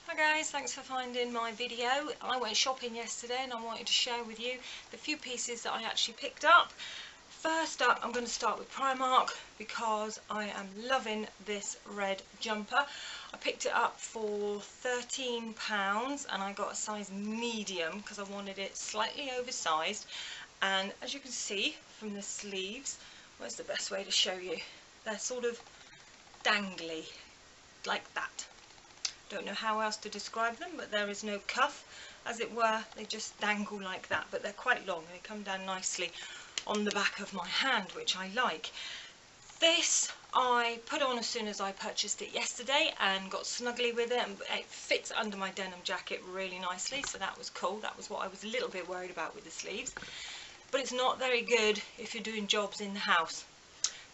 Hi guys, thanks for finding my video. I went shopping yesterday and I wanted to share with you the few pieces that I actually picked up. First up, I'm going to start with Primark because I am loving this red jumper. I picked it up for £13 and I got a size medium because I wanted it slightly oversized. And as you can see from the sleeves, where's the best way to show you? They're sort of dangly, like that. Don't know how else to describe them, but there is no cuff, as it were. They just dangle like that, but they're quite long. They come down nicely on the back of my hand, which I like. This I put on as soon as I purchased it yesterday and got snuggly with it, and it fits under my denim jacket really nicely, so that was cool. That was what I was a little bit worried about with the sleeves. But it's not very good if you're doing jobs in the house.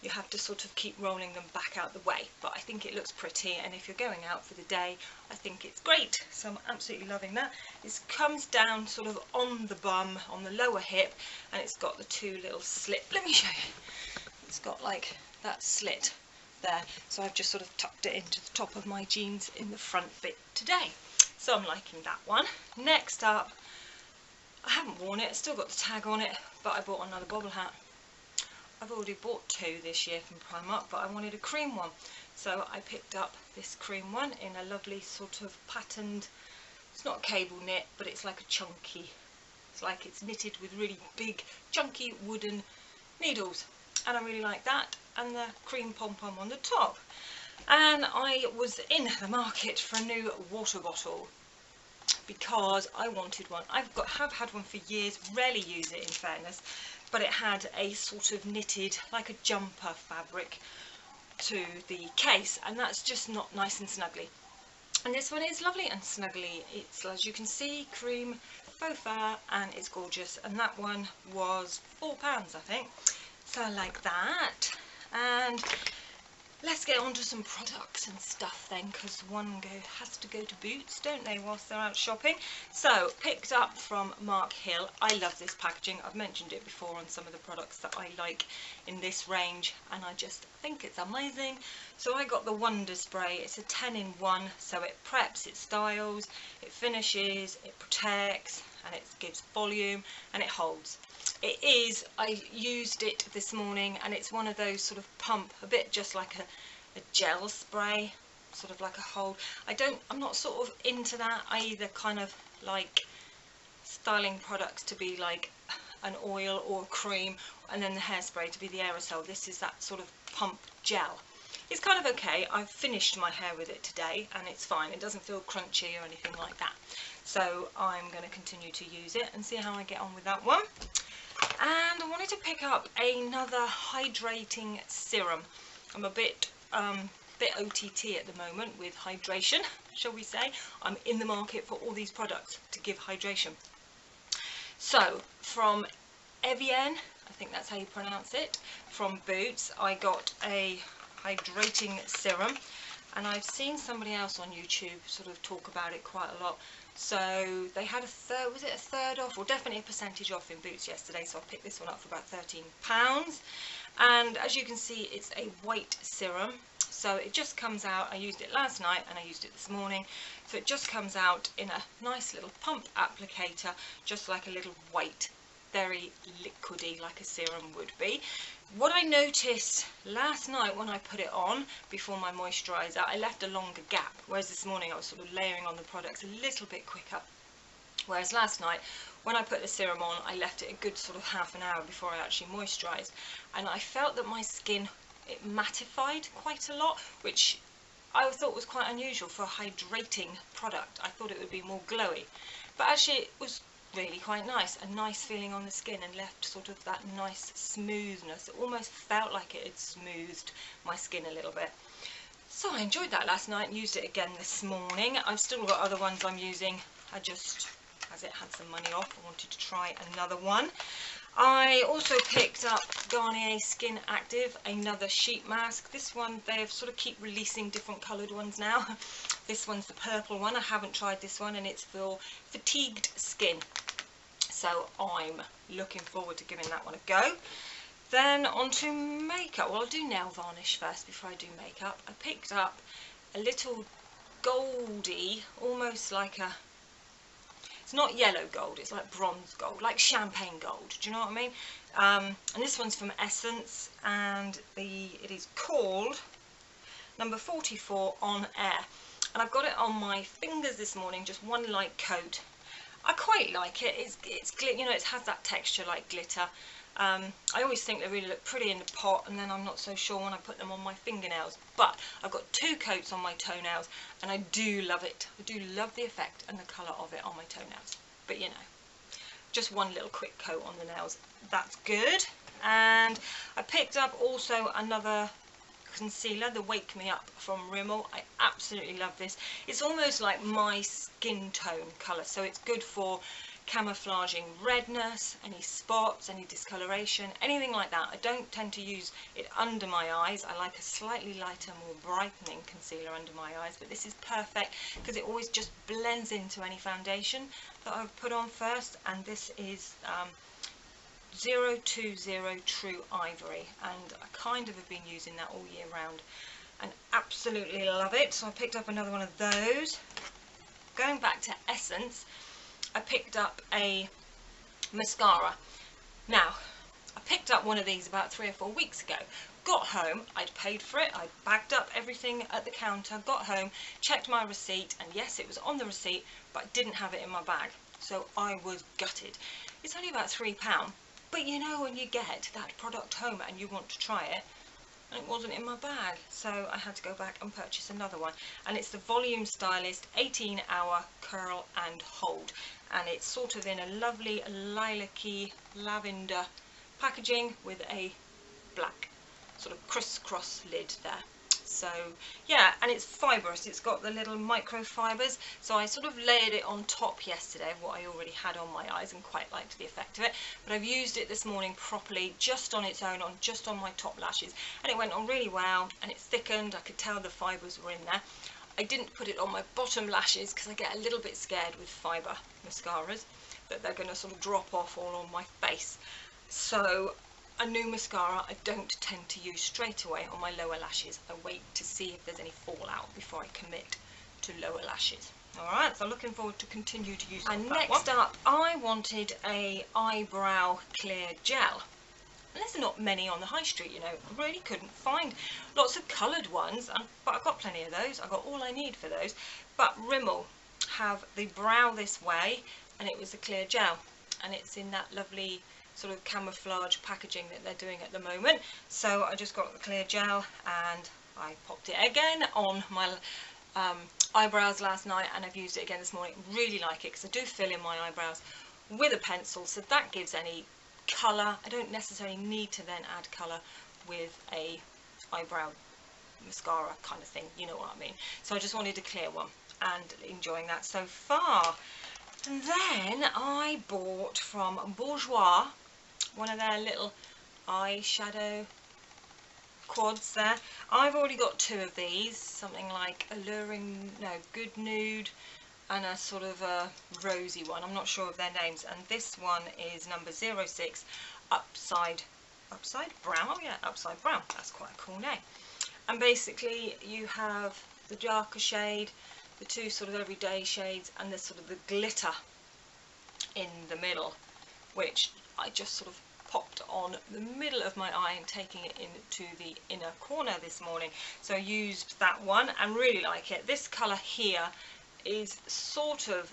You have to sort of keep rolling them back out the way, but I think it looks pretty, and if you're going out for the day, I think it's great. So I'm absolutely loving that. It comes down sort of on the bum, on the lower hip, and it's got the two little slit. Let me show you. It's got like that slit there, so I've just sort of tucked it into the top of my jeans in the front bit today. So I'm liking that one. Next up, I haven't worn it, it's still got the tag on it, but I bought another bobble hat. I've already bought two this year from Primark, but I wanted a cream one, so I picked up this cream one in a lovely sort of patterned, it's not cable knit, but it's like a chunky, it's like it's knitted with really big chunky wooden needles, and I really like that, and the cream pom-pom on the top. And I was in the market for a new water bottle because I wanted one. Have had one for years, rarely use it in fairness, but it had a sort of knitted, like a jumper fabric to the case, and that's just not nice and snuggly. And this one is lovely and snuggly. It's, as you can see, cream faux fur, and it's gorgeous, and that one was £4 I think, so I like that. And let's get on to some products and stuff then, because one has to go to Boots, don't they, whilst they're out shopping. So, picked up from Mark Hill. I love this packaging. I've mentioned it before on some of the products that I like in this range, and I just think it's amazing. So I got the Wonderspray. It's a 10-in-1, so it preps, it styles, it finishes, it protects, and it gives volume, and it holds. It is, I used it this morning, and it's one of those sort of pump, a bit just like a gel spray, sort of like a hold. I'm not sort of into that. I either kind of like styling products to be like an oil or a cream, and then the hairspray to be the aerosol. This is that sort of pump gel. It's kind of okay. I've finished my hair with it today, and it's fine. It doesn't feel crunchy or anything like that. So I'm going to continue to use it and see how I get on with that one. And I wanted to pick up another hydrating serum. I'm a bit OTT at the moment with hydration, shall we say. I'm in the market for all these products to give hydration. So from Avene, I think that's how you pronounce it, from Boots, I got a hydrating serum, and I've seen somebody else on YouTube sort of talk about it quite a lot. So they had a third, was it a third off, or definitely a percentage off in Boots yesterday, so I picked this one up for about £13. And as you can see, it's a white serum, so it just comes out. I used it last night and I used it this morning, so it just comes out in a nice little pump applicator, just like a little white, very liquidy, like a serum would be. What I noticed last night when I put it on before my moisturiser, I left a longer gap, whereas this morning I was sort of layering on the products a little bit quicker. Whereas last night, when I put the serum on, I left it a good sort of half an hour before I actually moisturised, and I felt that my skin, it mattified quite a lot, which I thought was quite unusual for a hydrating product. I thought it would be more glowy, but actually it was really quite nice, a nice feeling on the skin, and left sort of that nice smoothness. It almost felt like it had smoothed my skin a little bit. So I enjoyed that last night and used it again this morning. I've still got other ones I'm using. I just, as it had some money off, I wanted to try another one. I also picked up Garnier Skin Active, another sheet mask. This one, they sort of keep releasing different coloured ones now. This one's the purple one. I haven't tried this one, and it's for fatigued skin. So I'm looking forward to giving that one a go. Then on to makeup. Well, I'll do nail varnish first before I do makeup. I picked up a little goldy, almost like a, it's not yellow gold, it's like bronze gold, like champagne gold, do you know what I mean? And this one's from Essence, and it is called number 44 On Air. And I've got it on my fingers this morning, just one light coat. I quite like it. It's you know, it has that texture like glitter. I always think they really look pretty in the pot, and then I'm not so sure when I put them on my fingernails. But I've got 2 coats on my toenails, and I do love it. I do love the effect and the colour of it on my toenails. But you know, just one little quick coat on the nails, that's good. And I picked up also another concealer, the Wake Me Up from Rimmel. I absolutely love this. It's almost like my skin tone colour, so it's good for camouflaging redness, any spots, any discoloration, anything like that. I don't tend to use it under my eyes. I like a slightly lighter, more brightening concealer under my eyes, but this is perfect because it always just blends into any foundation that I've put on first. And this is 020 True Ivory, and I kind of have been using that all year round and absolutely love it. So I picked up another one of those. Going back to Essence, I picked up a mascara. Now, I picked up one of these about 3 or 4 weeks ago. Got home, I'd paid for it, I'd bagged up everything at the counter, got home, checked my receipt, and yes, it was on the receipt, but I didn't have it in my bag. So I was gutted. It's only about £3, but you know when you get that product home and you want to try it, and it wasn't in my bag, so I had to go back and purchase another one. And it's the Volume Stylist 18-hour curl and hold, and it's sort of in a lovely lilac-y lavender packaging with a black sort of crisscross lid there. So yeah, and it's fibrous, it's got the little microfibers, so I sort of layered it on top yesterday of what I already had on my eyes and quite liked the effect of it. But I've used it this morning properly, just on its own, just on my top lashes, and it went on really well, and it thickened. I could tell the fibres were in there. I didn't put it on my bottom lashes because I get a little bit scared with fibre mascaras that they're going to sort of drop off all on my face. So a new mascara I don't tend to use straight away on my lower lashes. I wait to see if there's any fallout before I commit to lower lashes. Alright, so I'm looking forward to continue to use that. And next up, I wanted a eyebrow clear gel. And there's not many on the high street, you know. I really couldn't find lots of coloured ones, but I've got plenty of those. I've got all I need for those. But Rimmel have the Brow This Way, and it was a clear gel, and it's in that lovely sort of camouflage packaging that they're doing at the moment. So I just got the clear gel and I popped it again on my eyebrows last night, and I've used it again this morning. Really like it because I do fill in my eyebrows with a pencil, so that gives any colour. I don't necessarily need to then add colour with a eyebrow mascara kind of thing, you know what I mean. So I just wanted a clear one and enjoying that so far. And then I bought from Bourjois one of their little eyeshadow quads there. I've already got 2 of these, something like Good Nude and a sort of a rosy one. I'm not sure of their names. And this one is number 06 Upside Brown. Oh yeah, Upside Brown. That's quite a cool name. And basically you have the darker shade, the 2 sort of everyday shades, and there's sort of the glitter in the middle, which I just sort of popped on the middle of my eye and taking it into the inner corner this morning. So I used that one and really like it. This colour here is sort of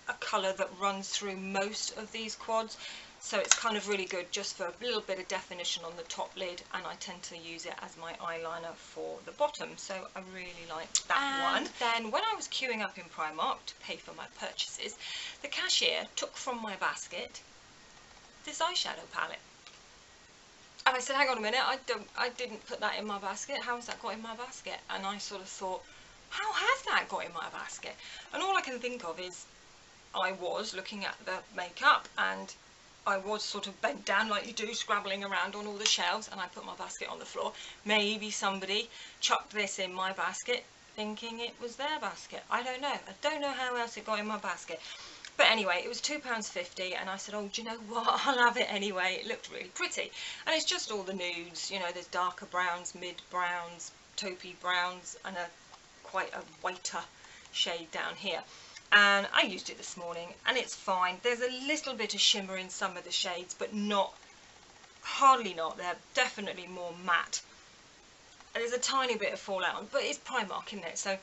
a colour that runs through most of these quads, so it's kind of really good just for a little bit of definition on the top lid, and I tend to use it as my eyeliner for the bottom, so I really liked that one. Then when I was queuing up in Primark to pay for my purchases, the cashier took from my basket this eyeshadow palette, and I said, hang on a minute, I didn't put that in my basket. How has that got in my basket? And I sort of thought, how has that got in my basket? And all I can think of is I was looking at the makeup and I was sort of bent down like you do, scrabbling around on all the shelves, and I put my basket on the floor. Maybe somebody chucked this in my basket thinking it was their basket. I don't know. I don't know how else it got in my basket. But anyway, it was £2.50, and I said, oh, do you know what? I'll have it anyway. It looked really pretty. And it's just all the nudes, you know, there's darker browns, mid browns, taupey browns, and quite a whiter shade down here. And I used it this morning and it's fine. There's a little bit of shimmer in some of the shades, but not, hardly not. They're definitely more matte. And there's a tiny bit of fallout, but it's Primark, isn't it? So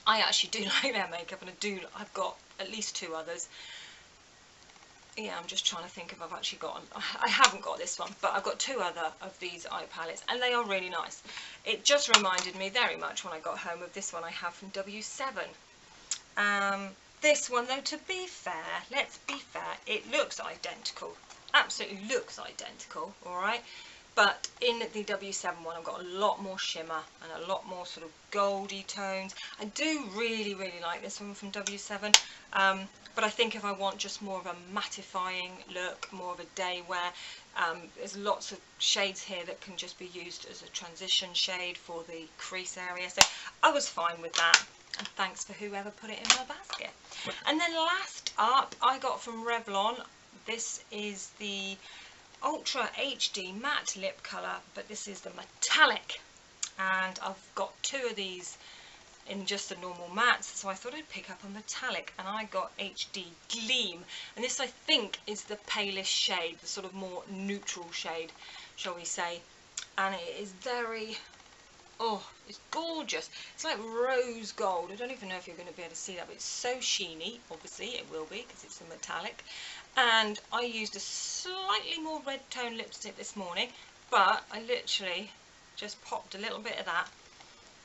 I actually do like their makeup, and I've got at least 2 others. Yeah, I'm just trying to think if I've actually got, I haven't got this one, but I've got 2 other of these eye palettes, and they are really nice. It just reminded me very much when I got home of this one I have from W7. This one though, to be fair, let's be fair, it looks identical. Absolutely looks identical, alright? But in the W7 one, I've got a lot more shimmer and a lot more sort of goldy tones. I do really, really like this one from W7. But I think if I want just more of a mattifying look, more of a day wear, there's lots of shades here that can just be used as a transition shade for the crease area. So I was fine with that. And thanks for whoever put it in my basket. And then last up, I got from Revlon. This is the Ultra HD Matte Lip Colour, but this is the metallic, and I've got 2 of these in just the normal mattes, so I thought I'd pick up a metallic, and I got HD Gleam, and this I think is the palest shade, the sort of more neutral shade, shall we say, and it is very, oh, it's gorgeous. It's like rose gold. I don't even know if you're going to be able to see that, but it's so sheeny. Obviously it will be because it's a metallic. And I used a slightly more red tone lipstick this morning, but I literally just popped a little bit of that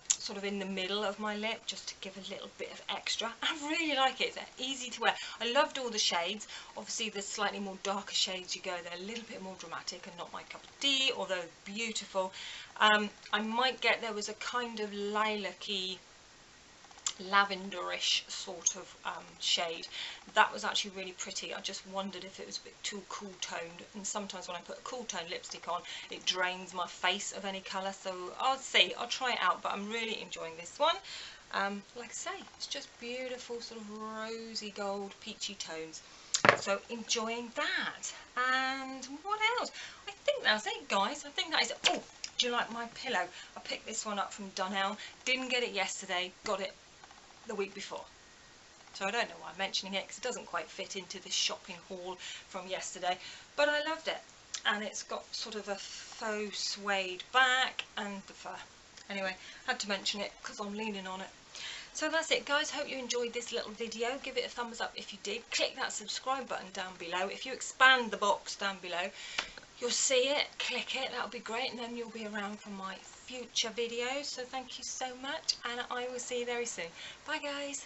sort of in the middle of my lip just to give a little bit of extra. I really like it. It's easy to wear. I loved all the shades. Obviously the slightly more darker shades you go, they're a little bit more dramatic and not my cup of tea, although beautiful. I might get, there was a kind of lilac-y, lavenderish sort of shade that was actually really pretty. I just wondered if it was a bit too cool toned, and sometimes when I put a cool tone lipstick on it drains my face of any colour, so I'll see, I'll try it out, but I'm really enjoying this one. Like I say, it's just beautiful sort of rosy gold peachy tones, so enjoying that. And what else? I think that's it, guys. I think that is it. Oh, do you like my pillow? I picked this one up from Dunelm. Didn't get it yesterday, got it the week before. So I don't know why I'm mentioning it, because it doesn't quite fit into this shopping haul from yesterday. But I loved it. And it's got sort of a faux suede back and the fur. Anyway, had to mention it because I'm leaning on it. So that's it, guys. Hope you enjoyed this little video. Give it a thumbs up if you did. Click that subscribe button down below. If you expand the box down below, you'll see it. Click it. That'll be great. And then you'll be around for my future videos. So thank you so much. And I will see you very soon. Bye, guys.